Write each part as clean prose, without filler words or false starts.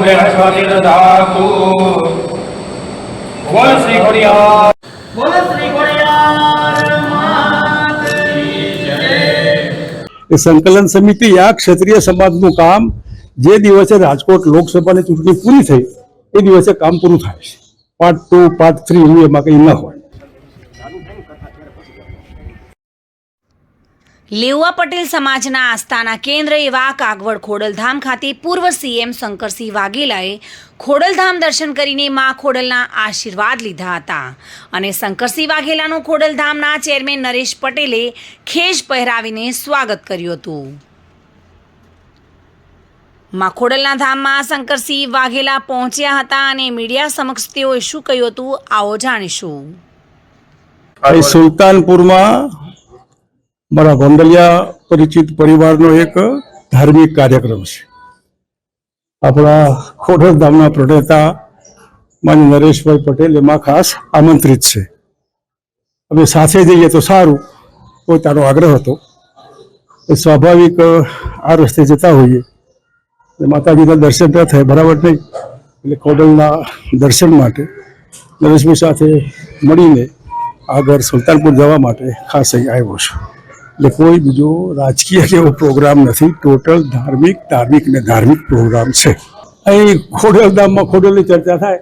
बृहस्पति ददातु। बोल श्री खोडियार, बोल श्री खोडियार मात की जय। संकलन समिति या क्षत्रिय समाजનું કામ જે દિવસે રાજકોટ લોકસભાની ચૂંટણી પૂરી થઈ એ દિવસે કામ પૂરું થાય છે. પાર્ટ 2 પાર્ટ 3 એવું એમાં કંઈ ન હોય. લેઉવા પટેલ સમાજના આસ્થાના કેન્દ્ર એવા કાગવડ ખોડલધામ ખાતે પૂર્વ સીએમ શંકરસિંહ વાઘેલાએ ખોડલધામ દર્શન કરીને મા ખોડલના આશીર્વાદ લીધા હતા અને શંકરસિંહ વાઘેલાનું ખોડલધામના ચેરમેન નરેશ પટેલે ખેસ પહેરાવીને સ્વાગત કર્યું હતું. મા ખોડલના ધામમાં શંકરસિંહ વાઘેલા પહોંચ્યા હતા અને મીડિયા સમક્ષ તેઓએ શું કહ્યું હતું આવો જાણીશું. સુલતાનપુરમાં મારા ગોંડલિયા પરિચિત પરિવારનો એક ધાર્મિક કાર્યક્રમ છે. આપણા ખોડલધામના પ્રણેતા માન્ય નરેશભાઈ પટેલ એમાં ખાસ આમંત્રિત છે. અમે સાથે જઈએ તો સારું કોઈ તારો આગ્રહ હતો. સ્વાભાવિક આ રસ્તે જતા હોઈએ માતાજીના દર્શન ન થાય બરાબર નહીં, એટલે ખોડલના દર્શન માટે નરેશભાઈ સાથે મળીને આગળ સુલતાનપુર જવા માટે ખાસ અહીં આવ્યો છું. એટલે કોઈ બીજો રાજકીય એવો પ્રોગ્રામ નથી, ટોટલ ધાર્મિક ને ધાર્મિક પ્રોગ્રામ છે. અહીં ખોડલધામમાં ખોડલની ચર્ચા થાય,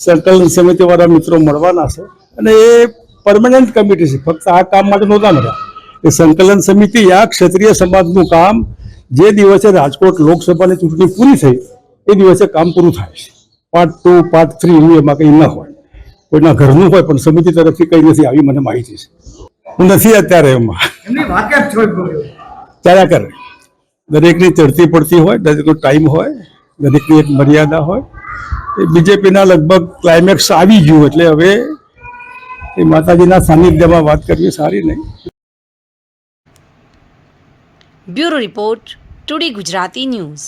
સંકલન સમિતિવાળા મિત્રો મળવાના છે અને એ પરમનન્ટ કમિટી છે, ફક્ત આ કામ માટે નહોતા મળ્યા. એ સંકલન સમિતિ આ ક્ષત્રિય સમાજનું કામ જે દિવસે રાજકોટ લોકસભાની ચૂંટણી પૂરી થઈ એ દિવસે કામ પૂરું થાય છે. પાર્ટ 2 પાર્ટ 3 એવું એમાં કંઈ ન હોય, કોઈના ઘરનું હોય પણ સમિતિ તરફથી કંઈ નથી આવી મને માહિતી છે. હું નથી અત્યારે એમાં ચાલ્યા કરે. દરેકની ચડતી પડતી હોય, દરેકનો ટાઈમ હોય, દરેકની એક મર્યાદા હોય. એ બીજેપીના લગભગ ક્લાઇમેક્સ આવી ગયું એટલે હવે એ માતાજીના સાનિધ્યમાં વાત કરવી સારી નહીં. Bureau report today Gujarati news.